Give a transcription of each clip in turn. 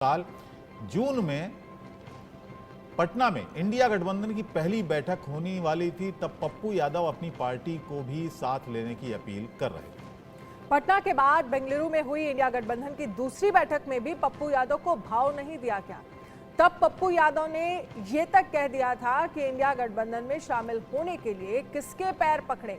साल जून में पटना में इंडिया गठबंधन की पहली बैठक होने वाली थी, तब पप्पू यादव अपनी पार्टी को भी साथ लेने की अपील कर रहे थे। पटना के बाद बेंगलुरु में हुई इंडिया गठबंधन की दूसरी बैठक में भी पप्पू यादव को भाव नहीं दिया गया। तब पप्पू यादव ने यह तक कह दिया था कि इंडिया गठबंधन में शामिल होने के लिए किसके पैर पकड़े,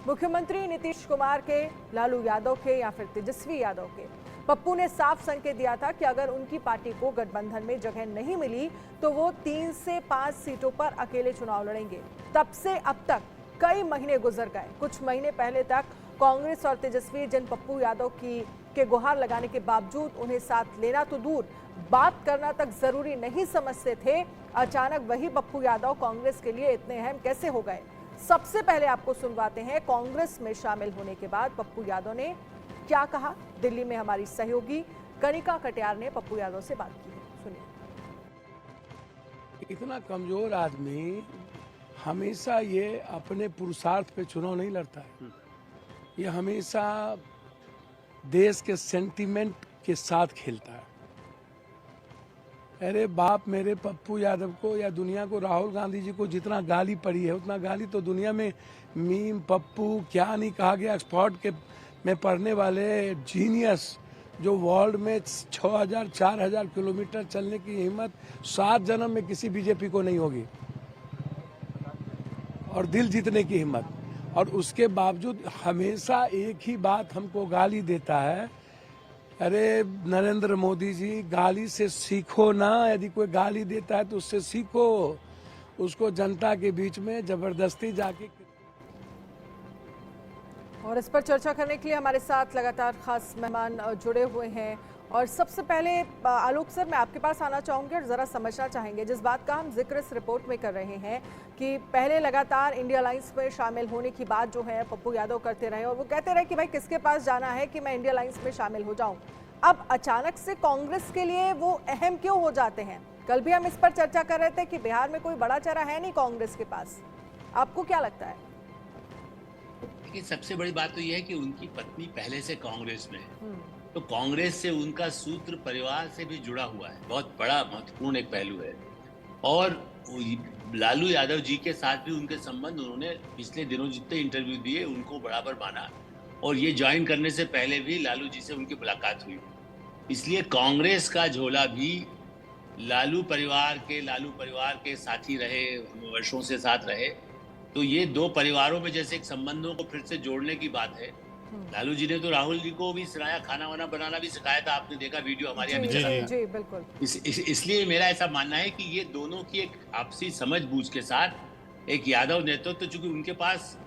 मुख्यमंत्री नीतीश कुमार के, लालू यादव के या फिर तेजस्वी यादव के। पप्पू ने साफ संकेत दिया था कि अगर उनकी पार्टी को गठबंधन में जगह नहीं मिली तो वो 3 से 5 सीटों पर अकेले चुनाव लड़ेंगे। तब से अब तक कई महीने गुजर गए। कुछ महीने पहले तक कांग्रेस और तेजस्वी जिन पप्पू यादव के गुहार लगाने के बावजूद उन्हें साथ लेना तो दूर, बात करना तक जरूरी नहीं समझते थे, अचानक वही पप्पू यादव कांग्रेस के लिए इतने अहम कैसे हो गए। सबसे पहले आपको सुनवाते हैं कांग्रेस में शामिल होने के बाद पप्पू यादव ने क्या कहा। दिल्ली में हमारी सहयोगी कनिका कटियार ने पप्पू यादव से बात की है, सुनिए। इतना कमजोर आदमी हमेशा ये अपने पुरुषार्थ पे चुनाव नहीं लड़ता है, ये हमेशा देश के सेंटीमेंट के साथ खेलता है। अरे बाप मेरे पप्पू यादव को या दुनिया को राहुल गांधी जी को जितना गाली पड़ी है उतना गाली तो दुनिया में मीम पप्पू क्या नहीं कहा गया। एक्सपर्ट के में पढ़ने वाले जीनियस जो वर्ल्ड में 6000 4000 किलोमीटर चलने की हिम्मत 7 जन्म में किसी बीजेपी को नहीं होगी, और दिल जीतने की हिम्मत। और उसके बावजूद हमेशा एक ही बात हमको गाली देता है। अरे नरेंद्र मोदी जी, गाली से सीखो ना, यदि कोई गाली देता है तो उससे सीखो, उसको जनता के बीच में जबरदस्ती जाके। और इस पर चर्चा करने के लिए हमारे साथ लगातार खास मेहमान जुड़े हुए हैं। और सबसे पहले आलोक सर, मैं आपके पास आना चाहूंगी और जरा समझना चाहेंगे जिस बात का हम जिक्र इस रिपोर्ट में कर रहे हैं कि पहले लगातार इंडिया अलायंस में शामिल होने की बात जो है पप्पू यादव करते रहे और वो कहते रहे कि भाई किसके पास जाना है कि मैं इंडिया अलायंस में शामिल हो जाऊं। अब अचानक से कांग्रेस के लिए वो अहम क्यों हो जाते हैं? कल भी हम इस पर चर्चा कर रहे थे कि बिहार में कोई बड़ा चेहरा है नहीं कांग्रेस के पास, आपको क्या लगता है? देखिए, सबसे बड़ी बात तो यह है कि उनकी पत्नी पहले से कांग्रेस में है, तो कांग्रेस से उनका सूत्र परिवार से भी जुड़ा हुआ है, बहुत बड़ा महत्वपूर्ण एक पहलू है। और लालू यादव जी के साथ भी उनके संबंध, उन्होंने पिछले दिनों जितने इंटरव्यू दिए उनको बराबर माना, और ये ज्वाइन करने से पहले भी लालू जी से उनकी मुलाकात हुई। इसलिए कांग्रेस का झोला भी लालू परिवार के साथी रहे, वर्षों से साथ रहे। तो ये दो परिवारों में जैसे एक संबंधों को फिर से जोड़ने की बात है। लालू जी ने तो राहुल जी को भी सिखाया, खाना वाना बनाना भी सिखाया था, आपने देखा वीडियो हमारे यहाँ भी चला था। जी बिल्कुल। इसलिए मेरा ऐसा मानना है कि ये दोनों की एक आपसी समझ बूझ के साथ एक यादव नेतृत्व, तो चूंकि उनके पास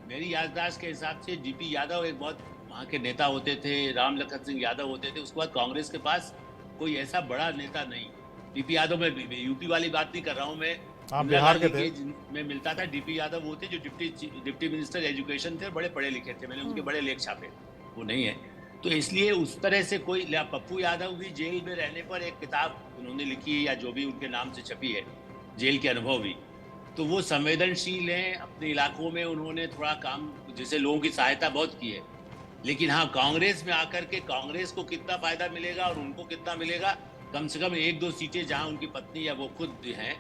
मेरी याददाश्त के हिसाब से डीपी यादव एक बहुत वहाँ के नेता होते थे, राम लखन सिंह यादव होते थे, उसके बाद कांग्रेस के पास कोई ऐसा बड़ा नेता नहीं। डीपी यादव में यूपी वाली बात नहीं कर रहा हूँ मैं, बिहार के थे। में मिलता था। डीपी यादव वो थे जो डिप्टी मिनिस्टर एजुकेशन थे, बड़े पढ़े लिखे थे, मैंने उनके बड़े लेख छापे, वो नहीं है। तो इसलिए उस तरह से कोई, पप्पू यादव भी जेल में रहने पर एक किताब उन्होंने लिखी है या जो भी उनके नाम से छपी है, जेल के अनुभव भी, तो वो संवेदनशील हैं। अपने इलाकों में उन्होंने थोड़ा काम, जैसे लोगों की सहायता बहुत की है। लेकिन हाँ, कांग्रेस में आकर के कांग्रेस को कितना फायदा मिलेगा और उनको कितना मिलेगा, कम से कम 1-2 सीटें जहाँ उनकी पत्नी या वो खुद हैं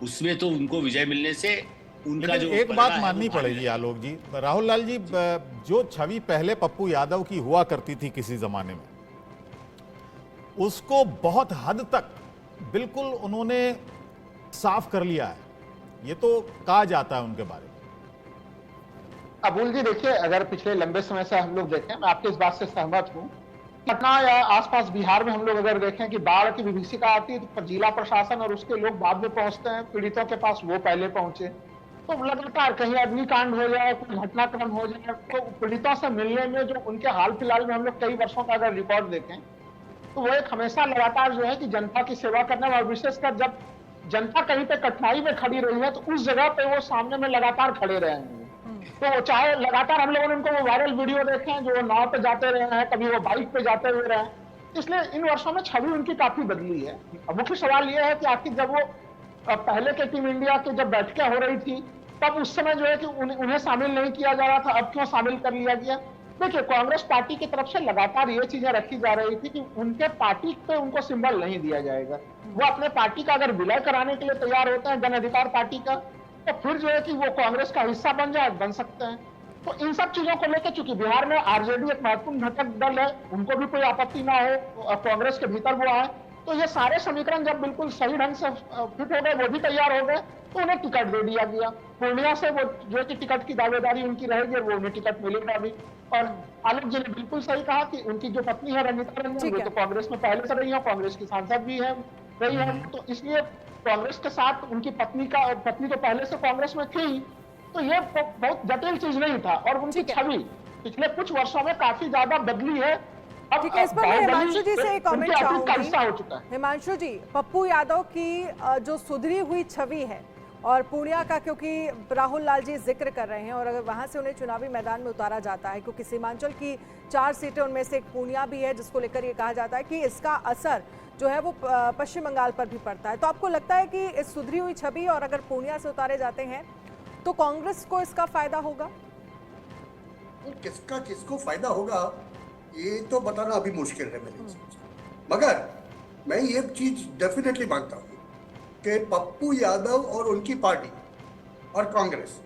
उसमें तो उनको विजय मिलने से उनका जो एक बात माननी पड़ेगी आलोक जी, राहुल लाल जी, जो छवि पहले पप्पू यादव की हुआ करती थी किसी जमाने में, उसको बहुत हद तक बिल्कुल उन्होंने साफ कर लिया है, ये तो कहा जाता है उनके बारे में। अबुल जी देखिए, अगर पिछले लंबे समय से हम लोग देखें, मैं आपकी इस बात से सहमत हूं। पटना या आसपास बिहार में हम लोग अगर देखें कि बाढ़ की विभीषिका आती है तो जिला प्रशासन और उसके लोग बाद में पहुंचते हैं, पीड़ितों के पास वो पहले पहुंचे। तो लगातार कहीं अग्निकांड हो जाए, कोई घटनाक्रम हो जाए, तो पीड़ितों से मिलने में जो उनके हाल फिलहाल में हम लोग कई वर्षों का अगर रिकॉर्ड देखें तो वो एक हमेशा लगातार जो है कि जनता की सेवा करना, और विशेषकर जब जनता कहीं पे कठिनाई में खड़ी रही है तो उस जगह पे वो सामने में लगातार खड़े रहे हैं। तो चाहे लगातार हम लोगों ने उनको वो वायरल वीडियो देखे हैं, जो वो नाव पे जाते रहे हैं, कभी वो बाइक पे जाते हुए रहे, इसलिए इन वर्षों में छवि उनकी काफी बदली है। अब मुख्य सवाल ये है कि आखिर जब वो पहले के टीम इंडिया की जब बैठकें हो रही थी तब उस समय जो है कि उन्हें शामिल नहीं किया जा रहा था, अब क्यों शामिल कर लिया गया? देखिए, कांग्रेस पार्टी की तरफ से लगातार ये चीजें रखी जा रही थी कि उनके पार्टी पे उनको सिंबल नहीं दिया जाएगा। वो अपने पार्टी का अगर विलय कराने के लिए तैयार होते हैं जन अधिकार पार्टी का, तो फिर जो है कि वो कांग्रेस का हिस्सा बन सकते हैं। तो इन सब चीजों को लेकर, चूंकि बिहार में आरजेडी एक महत्वपूर्ण घटक दल है, उनको भी कोई आपत्ति ना हो कांग्रेस के भीतर वो आए, तो ये सारे समीकरण जब बिल्कुल सही ढंग से फिट हो गए, वो भी तैयार हो गए, तो उन्हें टिकट दे दिया गया। पूर्णिया से वो जो कि टिकट की दावेदारी उनकी रहेगी, वो उन्हें टिकट मिलेगा भी। और आलोक जी ने बिल्कुल सही कहा कि उनकी जो पत्नी है रंजीता रंजन, वो तो कांग्रेस में पहले से रही है, कांग्रेस की सांसद भी है रही है, तो इसलिए कांग्रेस के साथ उनकी पत्नी तो पहले से कांग्रेस में थी, तो ये बहुत जटिल चीज नहीं था। और उनकी छवि पिछले कुछ वर्षों में काफी ज्यादा बदली है। अब ठीक है, इस पर मैं हिमांशु जी से एक कमेंट चाहूंगी। हो चुका है हिमांशु जी, पप्पू यादव की जो सुधरी हुई छवि है, और पूर्णिया का क्योंकि राहुल लाल जी जिक्र कर रहे हैं, और अगर वहां से उन्हें चुनावी मैदान में उतारा जाता है, क्योंकि सीमांचल की 4 सीटें उनमें से एक पूर्णिया भी है, जिसको लेकर ये कहा जाता है कि इसका असर जो है वो पश्चिम बंगाल पर भी पड़ता है, तो आपको लगता है कि इस सुधरी हुई छवि और अगर पूर्णिया से उतारे जाते हैं तो कांग्रेस को इसका फायदा होगा? किसको फायदा होगा ये तो बताना अभी मुश्किल है मेरे हिसाब से। मगर मैं ये चीज डेफिनेटली मानता हूँ कि पप्पू यादव और उनकी पार्टी और कांग्रेस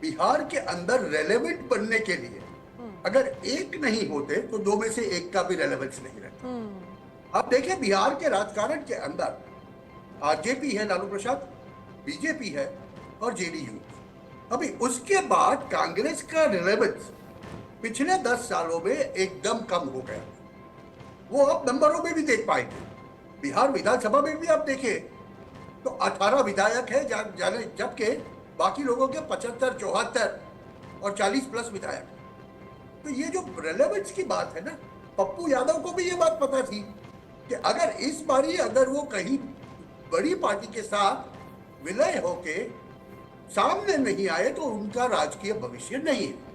बिहार के अंदर रेलेवेंट बनने के लिए अगर एक नहीं होते तो 2 में से 1 का भी रेलेवेंस नहीं रहता। अब देखिए, बिहार के राजकारण के अंदर आरजेपी है, लालू प्रसाद, बीजेपी है और जेडीयू। अभी उसके बाद कांग्रेस का रेलेवेंस पिछले 10 सालों में एकदम कम हो गया। वो आप नंबरों में भी देख पाएंगे। बिहार विधानसभा में भी आप देखें तो 18 विधायक है, जबकि बाकी लोगों के 75, 74 और 40 प्लस विधायक। तो ये जो रेलेवेंस की बात है ना, पप्पू यादव को भी ये बात पता थी कि अगर वो कहीं बड़ी पार्टी के साथ विलय होके सामने नहीं आए तो उनका राजकीय भविष्य नहीं है।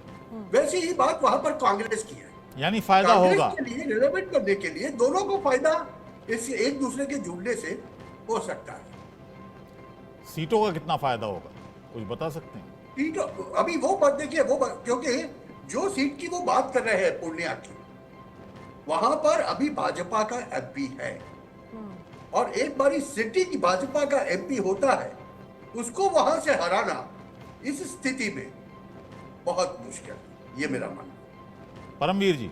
वैसी ही बात वहां पर कांग्रेस की है, यानी फायदा होगा के लिए रिलेवेंट करने के लिए दोनों को फायदा इस एक दूसरे के जुड़ने से हो सकता है। सीटों का कितना फायदा होगा कुछ बता सकते हैं? सीटों अभी वो बात देखिए, क्योंकि जो सीट की वो बात कर रहे हैं पूर्णिया की, वहां पर अभी भाजपा का एमपी है, और एक बारी सिटी की भाजपा का एमपी होता है, उसको वहां से हराना इस स्थिति में बहुत मुश्किल है, ये मेरा मानना है। परमवीर जी,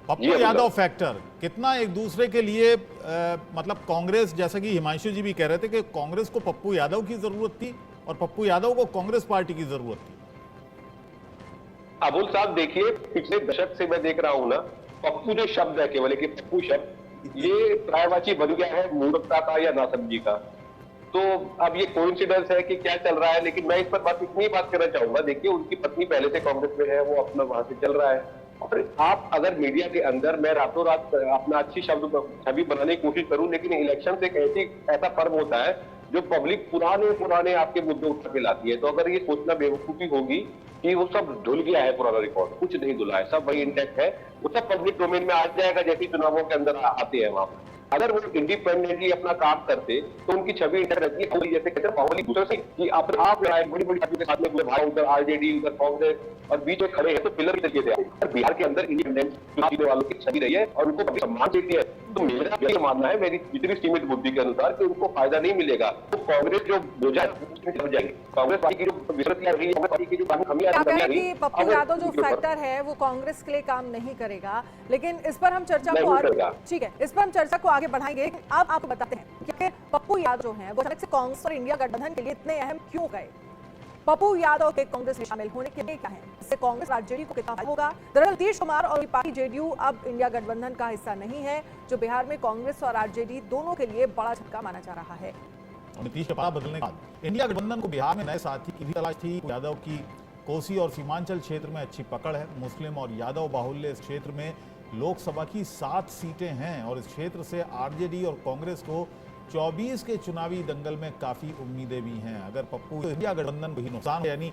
पप्पू यादव फैक्टर कितना एक दूसरे के लिए मतलब कांग्रेस, जैसा कि हिमांशु जी भी कह रहे थे कि कांग्रेस को पप्पू यादव की जरूरत थी और पप्पू यादव को कांग्रेस पार्टी की जरूरत थी। अबुल साहब देखिए, पिछले दशक से मैं देख रहा हूं ना, पप्पू जो शब्द है, केवल एक पप्पू शब्द, ये प्रायवाची बन गया है मूर्खता का या नासमझी का। तो अब ये कोइंसिडेंस है कि क्या चल रहा है, लेकिन मैं इस पर इतनी बात करना चाहूंगा। देखिए, उनकी पत्नी पहले से कांग्रेस में है, वो अपना वहां से चल रहा है, और आप अगर मीडिया के अंदर, मैं रातों रात अपना अच्छी छवि बनाने की कोशिश करूं, लेकिन इलेक्शन से ऐसा पर्व होता है जो पब्लिक पुराने आपके मुद्दे उठा के लाती है। तो अगर ये सोचना बेवकूफी होगी कि वो सब धुल गया है, पुराना रिकॉर्ड कुछ नहीं धुला है, सब वही इंटैक्ट है, वो सब पब्लिक डोमेन में आ जाएगा जैसे चुनावों के अंदर आते हैं वहां पर। अगर वो इंडिपेंडेंटली अपना काम करते तो उनकी छवि इंटैक्ट रहती है। जैसे कहते हैं बाहुबली दूसरे से कि आप लड़ाई बड़ी पार्टी के साथ में भाई, उधर आरजेडी, उधर कांग्रेस, और बीच में खड़े हैं तो पिलर की तरीके से बिहार के अंदर इंडिपेंडेंट चुनाव वालों की छवि रही है और उनको कभी सम्मान देती है। तो मेरा ये मानना है, मेरी जितनी सीमित बुद्धि के अनुसार, कि उनको फायदा नहीं मिलेगा। तो कांग्रेस जो बोझा है उसमें चल जाएगी। कांग्रेस पार्टी की जो विसरतियां रही, कांग्रेस पार्टी की जो कमियां रही, पप्पू यादव जो फैक्टर है वो कांग्रेस के लिए काम नहीं करेगा। लेकिन इस पर हम चर्चा को ठीक है, इस पर हम चर्चा को आगे बढ़ाएंगे। अब आपको बताते हैं कि पप्पू यादव जो हैं वो अचानक से कांग्रेस और इंडिया गठबंधन के लिए इतने अहम क्यों गए। पप्पू यादव के कांग्रेस में शामिल होने के लिए क्या है, इससे कांग्रेस और जेडीयू को कितना फायदा होगा। दरअसल नीतीश कुमार और पार्टी जेडीयू अब इंडिया गठबंधन का हिस्सा नहीं है, जो बिहार में कांग्रेस और आरजेडी दोनों के लिए बड़ा झटका माना जा रहा है। नीतीश के पाला बदलने के बाद इंडिया गठबंधन को बिहार में नए साथी की भी तलाश थी। यादव की कोसी और सीमांचल क्षेत्र में अच्छी पकड़ है। मुस्लिम और यादव बाहुल्य इस क्षेत्र में लोकसभा की 7 सीटें हैं और इस क्षेत्र से आरजेडी और कांग्रेस को 24 के चुनावी दंगल में काफी उम्मीदें भी हैं। अगर पप्पू इंडिया गठबंधन को ही नुकसान, यानी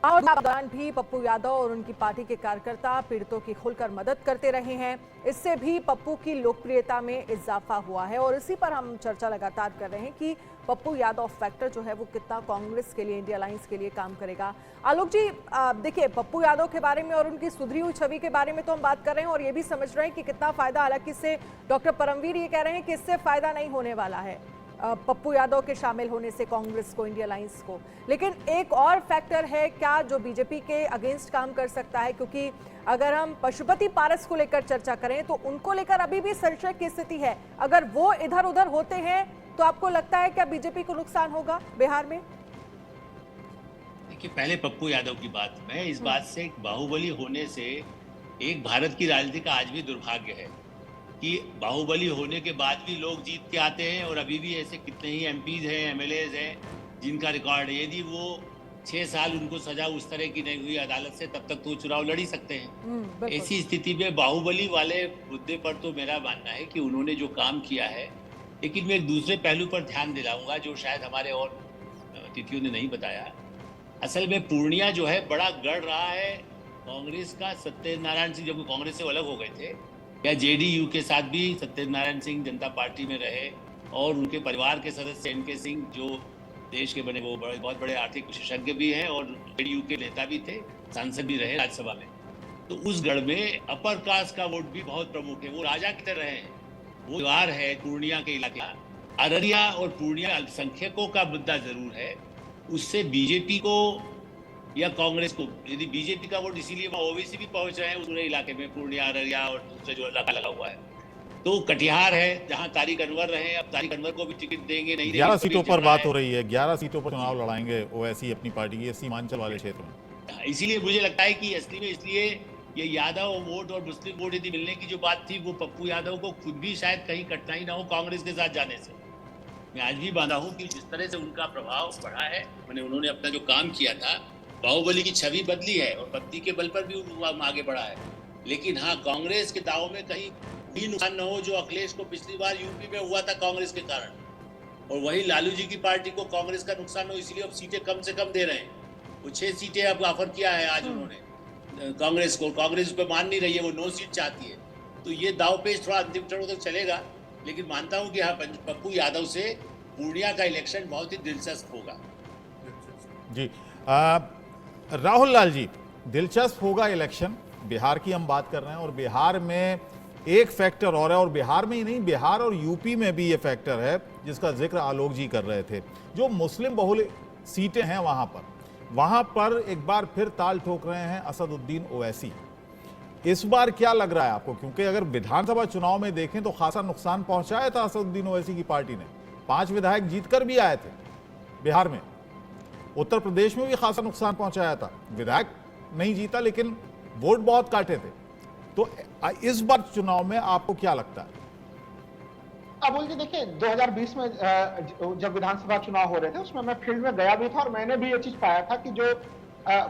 और दौरान भी पप्पू यादव और उनकी पार्टी के कार्यकर्ता पीड़ितों की खुलकर मदद करते रहे हैं। इससे भी पप्पू की लोकप्रियता में इजाफा हुआ है और इसी पर हम चर्चा लगातार कर रहे हैं कि पप्पू यादव फैक्टर जो है वो कितना कांग्रेस के लिए, इंडिया अलायंस के लिए काम करेगा। आलोक जी, देखिए, पप्पू यादव के बारे में और उनकी सुधरी हुई छवि के बारे में तो हम बात कर रहे हैं और ये भी समझ रहे हैं कि कितना फायदा, हालांकि इससे डॉक्टर परमवीर ये कह रहे हैं कि इससे फायदा नहीं होने वाला है पप्पू यादव के शामिल होने से कांग्रेस को, इंडिया अलायंस को। लेकिन एक और फैक्टर है क्या जो बीजेपी के अगेंस्ट काम कर सकता है, क्योंकि अगर हम पशुपति पारस को लेकर चर्चा करें तो उनको लेकर अभी भी संशय की स्थिति है। अगर वो इधर उधर होते हैं तो आपको लगता है क्या बीजेपी को नुकसान होगा बिहार में? देखिए, पहले पप्पू यादव की बात, मैं इस बात से बाहुबली होने से एक भारत की राजनीति का आज भी दुर्भाग्य है कि बाहुबली होने के बाद भी लोग जीत के आते हैं और अभी भी ऐसे कितने ही एमपीज हैं, एमएलएज हैं जिनका रिकॉर्ड है। यदि वो 6 साल उनको सजा उस तरह की नहीं हुई अदालत से, तब तक तो चुनाव लड़ ही सकते हैं। ऐसी स्थिति में बाहुबली वाले मुद्दे पर तो मेरा मानना है कि उन्होंने जो काम किया है, लेकिन मैं एक दूसरे पहलू पर ध्यान दिलाऊंगा जो शायद हमारे और अतिथियों ने नहीं बताया। असल में पूर्णिया जो है बड़ा गढ़ रहा है कांग्रेस का। सत्यनारायण सिंह जब कांग्रेस से अलग हो गए थे, या जेडीयू के साथ भी सत्यनारायण सिंह जनता पार्टी में रहे और उनके परिवार के सदस्य एनके सिंह जो देश के बने, वो बहुत बड़े आर्थिक विशेषज्ञ भी हैं और जेडीयू के नेता भी थे, सांसद भी रहे राज्यसभा में। तो उस गढ़ में अपर कास्ट का वोट भी बहुत प्रमुख है, वो राजा की तरह हैं। वो त्योहार है पूर्णिया के इलाके का। अररिया और पूर्णिया अल्पसंख्यकों का मुद्दा जरूर है, उससे बीजेपी को या कांग्रेस को, यदि बीजेपी का वोट इसीलिए वहाँ ओबीसी भी पहुंच रहे हैं उस पूरे इलाके में, पूर्णिया, अररिया और दूसरा जो इलाका लगा हुआ है। तो कटिहार है जहां तारिक अनवर रहे, अब तारिक अनवर को भी टिकट देंगे नहीं। 11 सीटों पर बात हो रही है, 11 सीटों पर चुनाव लड़ाएंगे ओवैसी अपनी पार्टी के सीमांचल वाले क्षेत्र में। इसीलिए मुझे लगता है कि असली में इसलिए ये यादव वोट और मुस्लिम वोट यदि मिलने की जो बात थी, वो पप्पू यादव को खुद भी शायद कहीं कठिनाई ना हो कांग्रेस के साथ जाने से। मैं आज भी बांधा हूँ कि जिस तरह से उनका प्रभाव बढ़ा है, मैंने उन्होंने अपना जो काम किया था, बाहुबली की छवि बदली है और पत्नी के बल पर भी आगे बढ़ा है। लेकिन हाँ, कांग्रेस के दाव में कहीं भी नुकसान न हो जो अखिलेश को पिछली बार यूपी में हुआ था कांग्रेस के कारण, और वही लालू जी की पार्टी को कांग्रेस का नुकसान हो, इसलिए अब सीटें कम से कम दे रहे हैं। वो 6 सीटें अब ऑफर किया है आज उन्होंने कांग्रेस को, कांग्रेस उस पर मान नहीं रही है, वो 9 सीट चाहती है। तो ये दाव पेच थोड़ा अंतिम क्षणों तक चलेगा, लेकिन मानता हूँ कि हाँ, पप्पू यादव से पूर्णिया का इलेक्शन बहुत ही दिलचस्प होगा। जी, राहुल लाल जी, दिलचस्प होगा इलेक्शन। बिहार की हम बात कर रहे हैं और बिहार में एक फैक्टर और है, और बिहार में ही नहीं, बिहार और यूपी में भी ये फैक्टर है जिसका जिक्र आलोक जी कर रहे थे। जो मुस्लिम बहुल सीटें हैं वहां पर एक बार फिर ताल ठोक रहे हैं असदुद्दीन ओवैसी। इस बार क्या लग रहा है आपको? क्योंकि अगर विधानसभा चुनाव में देखें तो खासा नुकसान पहुंचाया था असदुद्दीन ओवैसी की पार्टी ने। 5 विधायक जीतकर भी आए थे बिहार में। उत्तर प्रदेश में भी खासा नुकसान पहुंचाया था, विधायक नहीं जीता लेकिन वोट बहुत काटे थे। तो इस बार चुनाव में आपको क्या लगता है? अबुल जी, देखिए 2020 में जब विधानसभा चुनाव हो रहे थे उसमें मैं फील्ड में गया भी था और मैंने भी ये चीज पाया था कि जो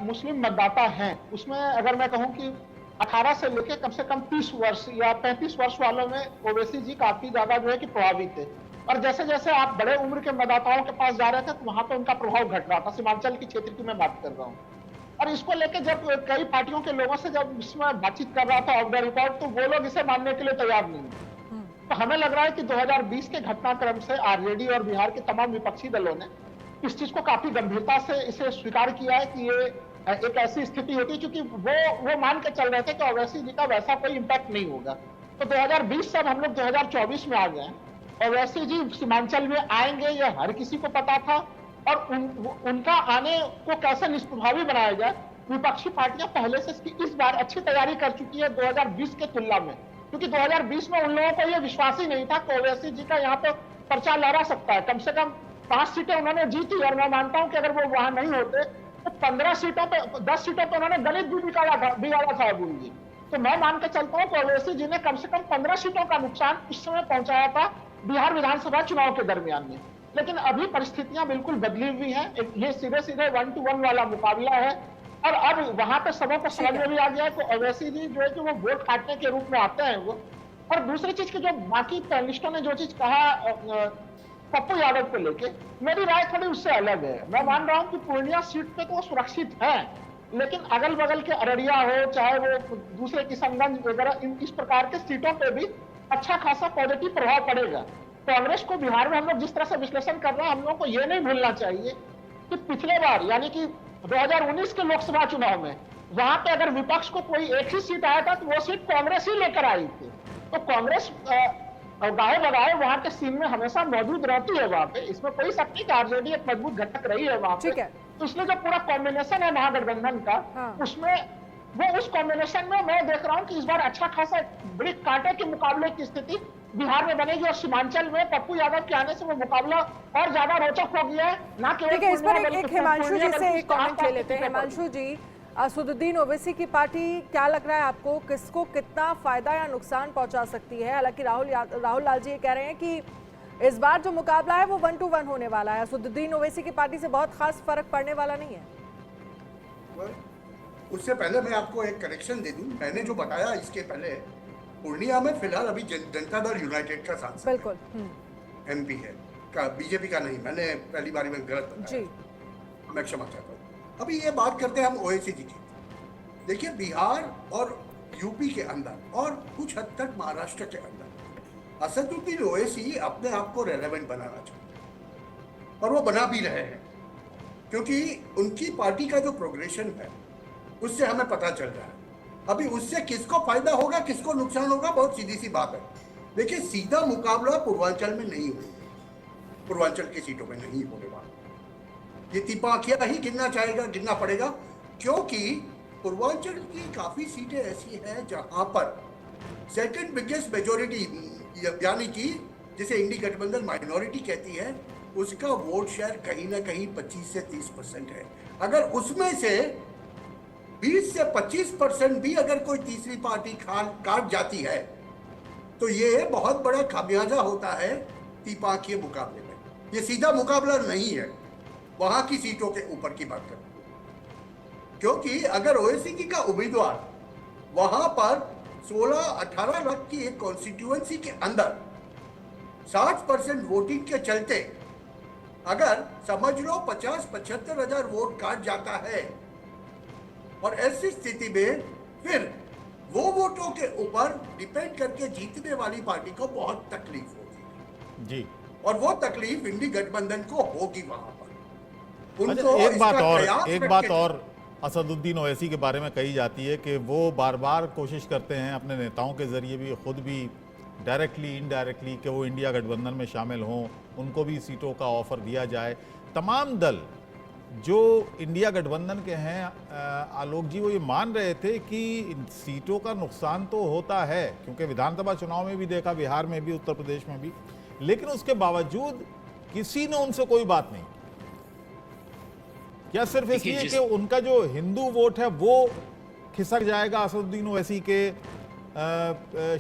मुस्लिम मतदाता हैं उसमें अगर मैं कहूं कि 18 से लेकर कम से कम 30 वर्ष या 35 वर्ष वालों में ओवैसी जी काफी ज्यादा जो है कि प्रभावित थे। और जैसे जैसे आप बड़े उम्र के मतदाताओं के पास जा रहे थे तो वहां पर उनका प्रभाव घट रहा था। सीमांचल के क्षेत्र की मैं बात कर रहा हूँ। और इसको लेकर जब कई पार्टियों के लोगों से जब इसमें बातचीत कर रहा था ऑफ द रिकॉर्ड, तो वो लोग इसे मानने के लिए तैयार नहीं है। तो हमें लग रहा है कि 2020 के घटनाक्रम से आरजेडी और बिहार के तमाम विपक्षी दलों ने इस चीज को काफी गंभीरता से इसे स्वीकार किया है कि ये एक ऐसी स्थिति होती है, क्योंकि वो मान के चल रहे थे कि ओवैसी जी का वैसा कोई इम्पैक्ट नहीं होगा। तो 2020 से हम लोग 2024 में आ गए। ओवैसी जी सीमांचल में आएंगे ये हर किसी को पता था, और उनका आने को कैसे निष्प्रभावी बनाया जाए, विपक्षी पार्टियां पहले से इस बार अच्छी तैयारी कर चुकी है 2020 के तुलना में। क्योंकि 2020 में उन लोगों को यह विश्वास ही नहीं था कि ओवैसी जी का यहाँ पे पर्चा लहरा सकता है। कम से कम 5 सीटें उन्होंने जीती, और मैं मानता हूं कि अगर वो वहां नहीं होते तो 15 सीटों पे 10 सीटों पे उन्होंने दलित भी बिगाड़ा था अबुल जी। तो मैं मान के चलता हूँ कि ओवैसी जी ने कम से कम 15 सीटों का नुकसान उस समय पहुंचाया था बिहार विधानसभा चुनाव के दरमियान में। लेकिन अभी परिस्थितियां बिल्कुल बदली हुई हैं। ये सीधे सीधे 1-to-1 वाला मुकाबला है, और अब वहां पे सबों को समझ में भी आ गया है कि ओवैसी जी जो है कि वो वोट काटने के रूप में आते हैं वो। और दूसरी चीज की जो बाकी पैनलिस्टों ने जो चीज कहा पप्पू यादव को लेके मेरी राय थोड़ी उससे अलग है। मैं मान रहा हूं कि पूर्णिया सीट पे तो वो सुरक्षित है, लेकिन अगल बगल के अररिया हो, चाहे वो दूसरे किशनगंज वगैरह, इस प्रकार के सीटों पे भी अच्छा खासा पॉजिटिव प्रभाव पड़ेगा। कांग्रेस को बिहार में हम लोग जिस तरह से विश्लेषण कर रहे हैं, हम लोग को ये नहीं भूलना चाहिए कि पिछले बार यानी कि 2019 के लोकसभा चुनाव में वहां पे अगर विपक्ष को कोई एक ही सीट आया था तो वो सीट कांग्रेस ही लेकर आई थी। तो कांग्रेस गाहे बगाहे वहां के सीन में हमेशा मौजूद रहती है वहां पे, इसमें कोई शक नहीं कि आरजेडी एक मजबूत घटक रही है वहां पे। तो इसलिए जो पूरा कॉम्बिनेशन है महागठबंधन का, उसमें वो उस कॉम्बिनेशन में मैं देख रहा हूं कि इस बार अच्छा खासा बड़ी कांटे के मुकाबले की स्थिति बिहार में बनेगी, और सीमांचल में पप्पू यादव के आने से वो मुकाबला और ज्यादा रोचक हो गया है। ना केवल इस पर एक हिमांशु जी से एक कमेंट ले लेते हैं। हिमांशु जी, असदुद्दीन ओवैसी की पार्टी क्या लग रहा है आपको, किसको कितना फायदा या नुकसान पहुंचा सकती है? हालांकि राहुल लाल जी ये कह रहे हैं कि इस बार जो मुकाबला है वो 1-to-1 होने वाला है, असदुद्दीन ओवैसी की पार्टी से बहुत खास फर्क पड़ने वाला नहीं है। उससे पहले मैं आपको एक करेक्शन दे दूं, मैंने जो बताया इसके पहले, पूर्णिया में फिलहाल अभी जनता दल यूनाइटेड का सांसद बिल्कुल एमपी है, का बीजेपी का नहीं। मैंने पहली बारी में गलत बताया जी, मैं क्षमा चाहता हूँ। अभी ये बात करते हैं हम ओवैसी जी की। देखिए, बिहार और यूपी के अंदर और कुछ हद तक महाराष्ट्र के अंदर असदुद्दीन ओवैसी अपने आप को रेलेवेंट बनाना चाहते और वो बना भी रहे हैं, क्योंकि उनकी पार्टी का जो प्रोग्रेशन है उससे हमें पता चल रहा है। अभी उससे किसको फायदा होगा, किसको नुकसान होगा, बहुत सीधी सी बात है। देखिए, सीधा मुकाबला पूर्वांचल में नहीं होगा, पूर्वांचल की सीटों में नहीं होने वाला। ये तिपाखिया ही गिनना पड़ेगा, क्योंकि पूर्वांचल की काफी सीटें ऐसी हैं जहां पर सेकंड बिगेस्ट मेजोरिटी, यानी कि जिसे इंडी गठबंधन माइनॉरिटी कहती है, उसका वोट शेयर कहीं ना कहीं 25 से 30% है। अगर उसमें से 20 से 25% भी अगर कोई तीसरी पार्टी काट जाती है तो ये बहुत बड़ा खामियाजा होता है तिपाखिए मुकाबले में। ये सीधा मुकाबला नहीं है वहां की सीटों के ऊपर की बात करें, क्योंकि अगर ओवैसी का उम्मीदवार वहां पर 16-18 लाख की एक कॉन्स्टिट्यूएंसी के अंदर 60% वोटिंग के चलते अगर समझ लो 50-75 हजार वोट काट जाता है, और ऐसी स्थिति में फिर वो वोटों के ऊपर डिपेंड करके जीतने वाली पार्टी को बहुत तकलीफ होती है जी, और वो तकलीफ इंडी गठबंधन को होगी वहां पर। अच्छा, एक बात और असदुद्दीन ओवैसी के बारे में कही जाती है कि वो बार बार कोशिश करते हैं अपने नेताओं के जरिए भी, खुद भी डायरेक्टली इनडायरेक्टली, कि वो इंडिया गठबंधन में शामिल हों, उनको भी सीटों का ऑफर दिया जाए। तमाम दल जो इंडिया गठबंधन के हैं, आलोक जी, वो ये मान रहे थे कि सीटों का नुकसान तो होता है, क्योंकि विधानसभा चुनाव में भी देखा, बिहार में भी, उत्तर प्रदेश में भी, लेकिन उसके बावजूद किसी ने उनसे कोई बात नहीं। क्या सिर्फ इसलिए कि उनका जो हिंदू वोट है वो खिसक जाएगा असदुद्दीन ओवैसी के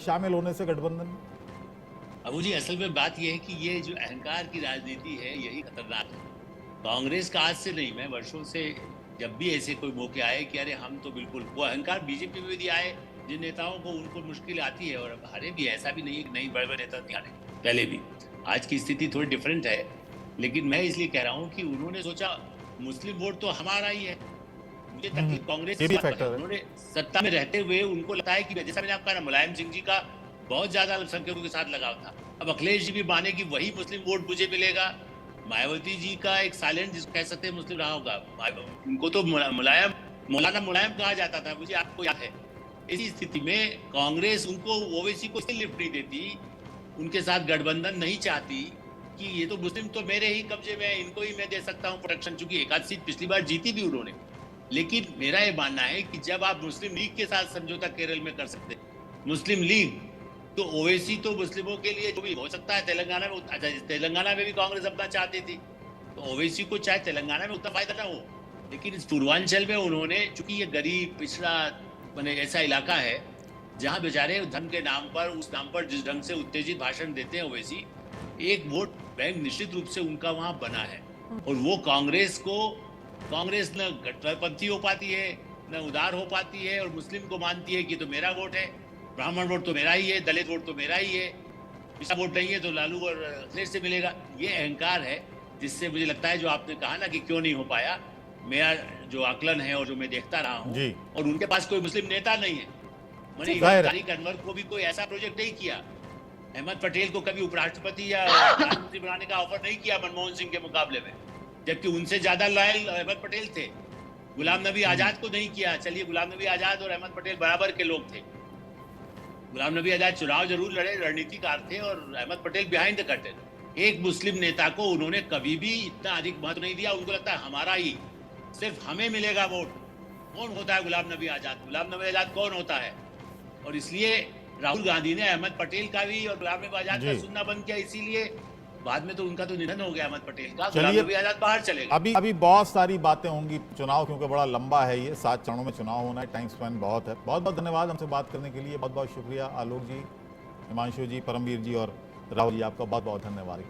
शामिल होने से गठबंधन में? अबू जी, असल में बात यह है कि ये जो अहंकार की राजनीति है यही खतरनाक है। कांग्रेस का आज से नहीं, मैं वर्षों से जब भी ऐसे कोई मौके आए कि अरे हम तो बिल्कुल, वो अहंकार बीजेपी में भी आए, जिन नेताओं को उनको मुश्किल आती है और हारे भी, ऐसा भी नहीं है कि नहीं बड़े बड़े नेता नहीं हारे, पहले भी। आज की स्थिति थोड़ी डिफरेंट है, लेकिन मैं इसलिए कह रहा हूँ कि उन्होंने सोचा मुस्लिम वोट तो हमारा ही है। मुझे तकलीफ कांग्रेस, उन्होंने सत्ता में रहते हुए उनको लगता है कि जैसा मैंने आपका, मुलायम सिंह जी का बहुत ज्यादा अल्पसंख्यकों के साथ लगाव था, अब अखिलेश जी भी माने कि वही मुस्लिम वोट मुझे मिलेगा। मायावती जी का एक साइलेंट, जिसको कह सकते हैं, मुस्लिम रहा होगा, उनको तो मौलाना मुलायम कहा जाता था, मुझे आपको याद है। इसी स्थिति में कांग्रेस उनको, ओवैसी को लिफ्ट नहीं देती, उनके साथ गठबंधन नहीं चाहती कि ये तो मुस्लिम तो मेरे ही कब्जे में, इनको ही मैं दे सकता हूँ प्रोटेक्शन, चूंकि एक आध सीट पिछली बार जीती भी उन्होंने। लेकिन मेरा ये मानना है कि जब आप मुस्लिम लीग के साथ समझौता केरल में कर सकते, मुस्लिम लीग, तो ओवैसी तो मुस्लिमों के लिए जो भी हो सकता है तेलंगाना में, अच्छा तेलंगाना में भी कांग्रेस अपना चाहती थी, तो ओवैसी को चाहे तेलंगाना में उतना फायदा ना हो, लेकिन इस पूर्वांचल में उन्होंने, चूंकि ये गरीब पिछड़ा माने ऐसा इलाका है जहां बेचारे धर्म के नाम पर, उस नाम पर जिस ढंग से उत्तेजित भाषण देते हैं ओवैसी, एक वोट बैंक निश्चित रूप से उनका वहां बना है। और वो कांग्रेस न गठबंधनपंथी हो पाती है, न उदार हो पाती है, और मुस्लिम को मानती है कि तो मेरा वोट है, ब्राह्मण वोट तो मेरा ही है, दलित वोट तो मेरा ही है। इसका वोट नहीं है तो लालू और अखिलेश से मिलेगा। ये अहंकार है जिससे मुझे लगता है, जो आपने कहा ना कि क्यों नहीं हो पाया, मेरा जो आकलन है और जो मैं देखता रहा हूँ, जी। और उनके पास कोई मुस्लिम नेता नहीं है। मैंने जाहिर है। तारिक अनवर को भी कोई ऐसा प्रोजेक्ट नहीं किया, अहमद पटेल को कभी उपराष्ट्रपति या प्रधानमंत्री बनाने का ऑफर नहीं किया मनमोहन सिंह के मुकाबले में, जबकि उनसे ज्यादा लॉयल अहमद पटेल थे। गुलाम नबी आजाद को नहीं किया। चलिए, गुलाम नबी आजाद और अहमद पटेल बराबर के लोग थे। गुलाम नबी आजाद चुनाव जरूर लड़े, रणनीतिकार थे, और Ahmed Patel behind the curtain. एक मुस्लिम नेता को उन्होंने कभी भी इतना अधिक महत्व नहीं दिया। उनको लगता है हमारा ही, सिर्फ हमें मिलेगा वोट। कौन होता है गुलाम नबी आजाद? गुलाम नबी आजाद कौन होता है? और इसलिए राहुल गांधी ने अहमद पटेल का भी और गुलाम नबी आजाद का सुनना बंद किया। इसीलिए बाद में तो उनका तो निधन हो गया अहमद पटेल का, गुलाम नबी आजाद बाहर चले गए। अभी बहुत सारी बातें होंगी। चुनाव क्योंकि बड़ा लंबा है, ये 7 चरणों में चुनाव होना है, टाइम स्पेन बहुत है। बहुत बहुत धन्यवाद हमसे बात करने के लिए। बहुत बहुत शुक्रिया आलोक जी, हिमांशु जी, परमवीर जी और राहुल जी, आपका बहुत बहुत धन्यवाद।